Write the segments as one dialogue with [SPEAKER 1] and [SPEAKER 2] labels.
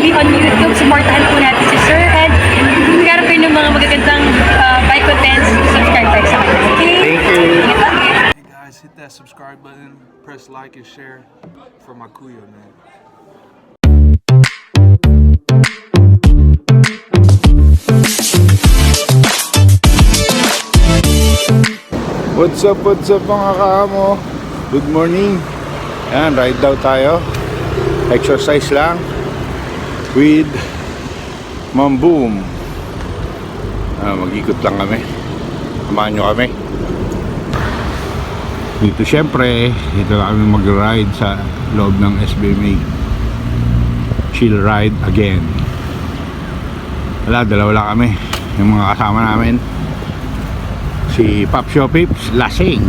[SPEAKER 1] TV on YouTube. Supportahan po natin si Sir. And kung nagkaroon kayo ng mga magagandang bike contents, subscribe tayo sa kanya. Okay?
[SPEAKER 2] Thank you.
[SPEAKER 1] Ingat lang.
[SPEAKER 3] Hey guys, hit that subscribe button, press like and share for my kuya, man.
[SPEAKER 2] What's up mga kaamo? Good morning. Ayan, ride daw tayo. Exercise lang with Ma'am Boom. Mag-ikot lang kami. Samahan nyo kami. Dito syempre, dito kami mag-ride sa loob ng SBMA. Chill ride again. Wala, dalawa lang kami. Yung mga kasama namin, si Pops Shopips lasing,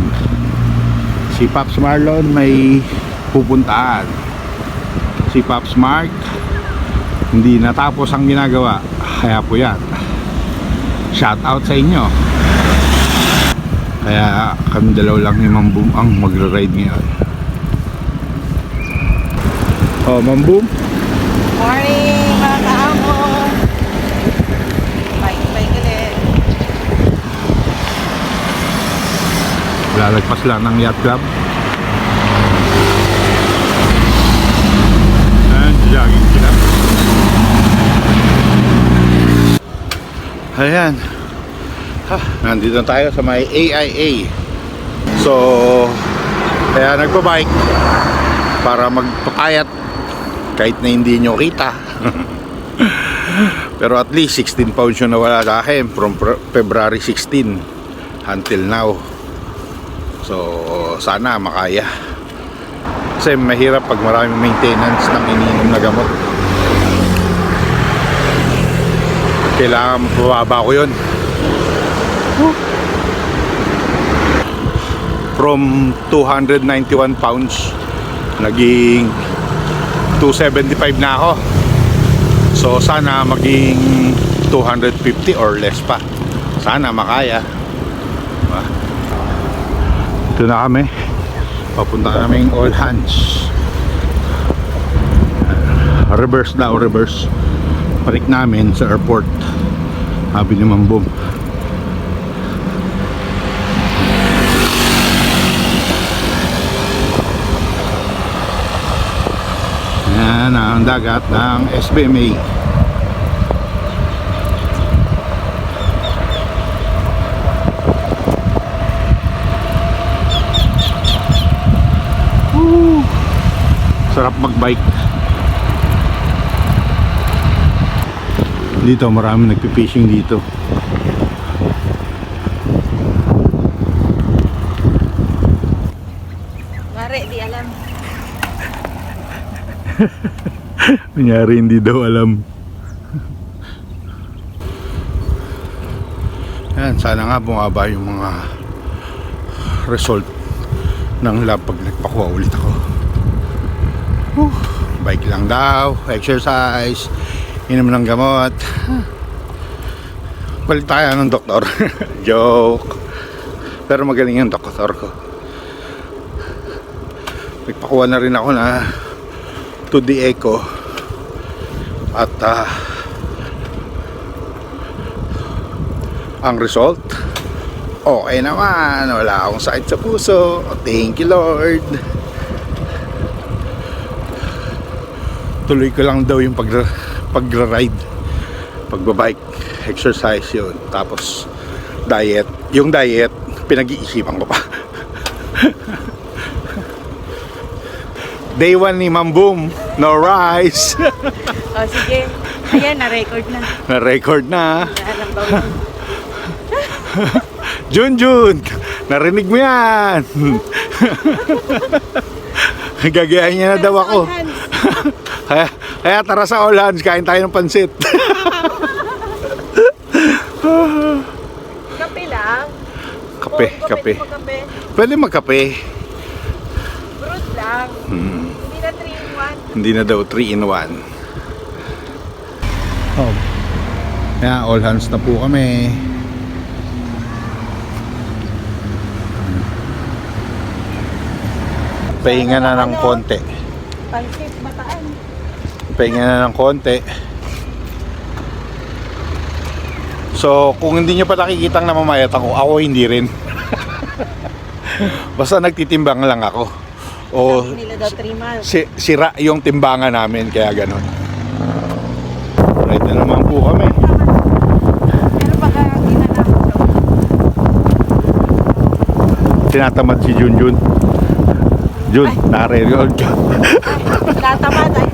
[SPEAKER 2] si Pops Marlon may pupuntaan, si Pops Mark hindi natapos ang ginagawa, kaya po yan, shout out sa inyo. Kaya kami dalawa lang ni Ma'am Boom ang magra-ride ngayon. Oh, Ma'am Boom,
[SPEAKER 4] Morning mga kaamo. Bike ulit.
[SPEAKER 2] lalagpas lang ng yacht club. And jogging sila. Ayan. Nandito tayo sa may AIA. So, kaya nagpa-bike para magpapayat kahit na hindi nyo kita. Pero at least 16 pounds yung nawala sa akin from February 16 until now. So, sana makaya. Kasi mahirap pag maraming maintenance ng iniinom na gamot. Kailangan mapababa ko yun. From 291 pounds naging 275 na ako. So sana maging 250 or less pa. Sana makaya. Diba? Ito na kami. Papunta kaming All Hands. Reverse daw, reverse. Parik namin sa airport. Sabi ni Ma'am Boom. Yan ang dagat ng SBMA. Sarap magbike. Dito marami nagpipishing dito.
[SPEAKER 4] Mare, di alam.
[SPEAKER 2] Nangyari hindi daw alam. Yan, sana nga bumaba yung mga result ng lab pag nagpakuha ulit ako. Bike lang daw, exercise, inom ng gamot. Balik tayo ng doktor. Joke. Pero magaling yung doktor ko. Nagpakuha na rin ako na 2D echo. At ang result, okay naman. Wala akong sakit sa puso. Thank you Lord. Tuloy ko lang daw yung pagra-ride, pagbabike, exercise yun. Tapos diet. Yung diet, pinag-iisipan ko pa. Day 1 ni Ma'am Boom, no rice.
[SPEAKER 4] O sige. Ayan, na-record na.
[SPEAKER 2] Na-record na.
[SPEAKER 4] Alam ba mo?
[SPEAKER 2] Junjun, narinig mo yan. Gagayahin niya na daw ako. Kaya tara sa All Hands, kain tayo ng pansit.
[SPEAKER 4] Kape lang.
[SPEAKER 2] Kape,
[SPEAKER 4] Oh,
[SPEAKER 2] kape.
[SPEAKER 4] Magkape.
[SPEAKER 2] Pwede magkape.
[SPEAKER 4] Fruit lang. Hindi na 3 in 1.
[SPEAKER 2] Hindi na daw 3 in 1. Oh. Kaya All Hands na po kami. Pahinga na ng konti.
[SPEAKER 4] Pansit, bataan.
[SPEAKER 2] Pahinga na ng konti. So, kung hindi nyo pa nakikitang namamayat ako hindi rin. Basta nagtitimbang lang ako. O
[SPEAKER 4] Sabi nila daw 3 months.
[SPEAKER 2] sira yung timbangan namin, kaya ganon. Right na naman po kami.
[SPEAKER 4] Pero baka hindi na
[SPEAKER 2] Tinatamad si Junjun. Jun, nare-record ka.
[SPEAKER 4] tatamad ay.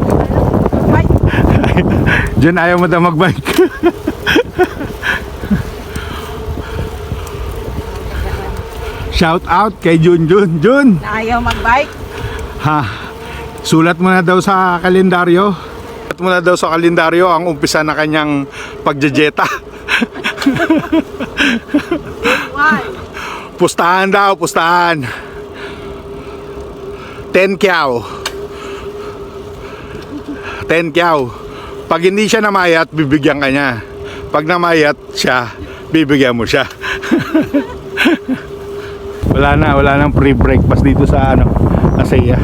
[SPEAKER 4] Ay,
[SPEAKER 2] Jun, ayaw mo daw mag-bike. Shout out kay Junjun. Jun,
[SPEAKER 4] na ayaw mag-bike.
[SPEAKER 2] ha, sulat mo na daw sa kalendaryo. Sulat mo na daw sa kalendaryo ang umpisa na kanyang pagjejeta.
[SPEAKER 4] Why?
[SPEAKER 2] Pustahan daw, pustahan. 10 kyaw. 10 kyaw. Pag hindi siya namayat, bibigyan ka niya. Pag namayat siya, bibigyan mo siya. wala nang free breakfast dito sa Masaya.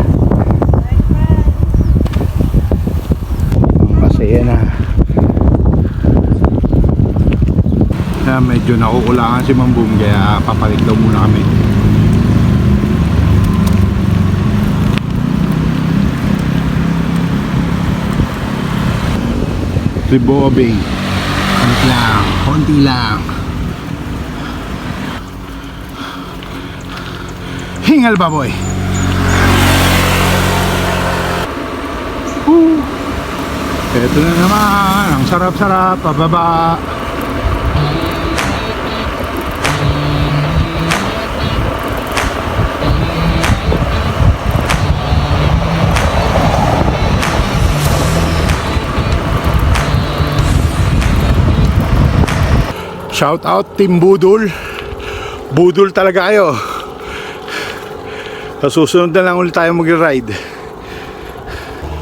[SPEAKER 2] Masaya na. Medyo nakukulangan si Ma'am Boom, kaya papalit daw muna kami. Liboa Bay. Konti lang. Hingal ba, boy? Ito na naman, ang sarap-sarap, pababa. Shout out Team Budol. Budol talaga kayo. Sa susunod na lang ulit tayo mag-ride.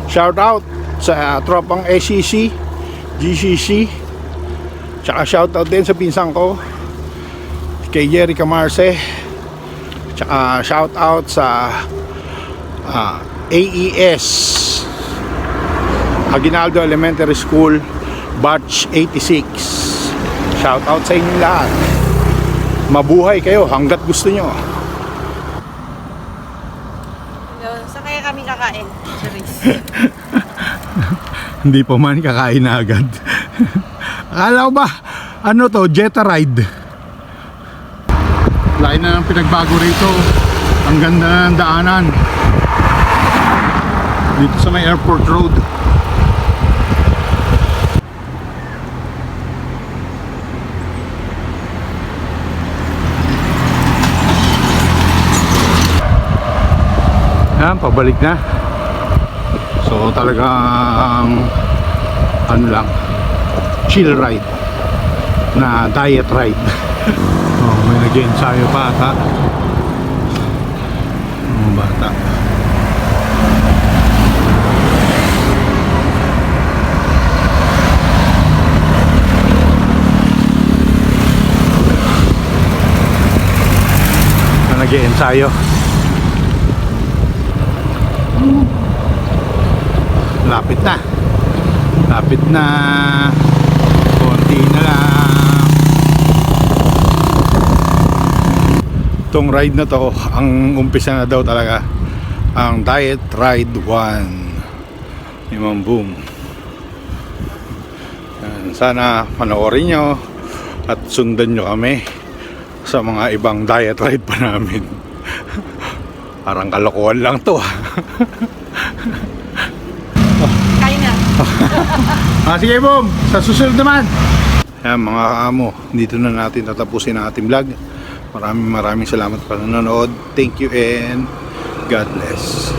[SPEAKER 2] Shout out sa tropang SCC, GCC. Tsaka shout out din sa pinsang ko, kay Jerry Camarce. Tsaka shout out sa AES, Aguinaldo Elementary School, Batch 86. Shout out sa inyo lahat. Mabuhay kayo hanggat gusto nyo.
[SPEAKER 4] Saan kaya kami kakain? Charis.
[SPEAKER 2] Hindi pa man kakain na agad. Akala ko ba Jetta ride. Laki na ng pinagbago rito. Ang ganda na ng daanan dito sa may airport road. Yan, pabalik na. So talagang lang, chill ride na diet ride. May nag-ensayo pa ata. Mga bata. Nag-ensayo. Lapit na. Lapit na. Konti na lang. Itong ride na to, ang umpisa na daw talaga ang Diet Ride 1 ni Ma'am Boom. Sana panoorin nyo at sundan nyo kami sa mga ibang diet ride pa namin. Parang kalokohan lang to.
[SPEAKER 4] Kain na.
[SPEAKER 2] Sige Boom, sa susunod naman. Ayan mga kaamo, dito na natin tatapusin ang ating vlog. Maraming salamat sa panonood. Thank you and God bless.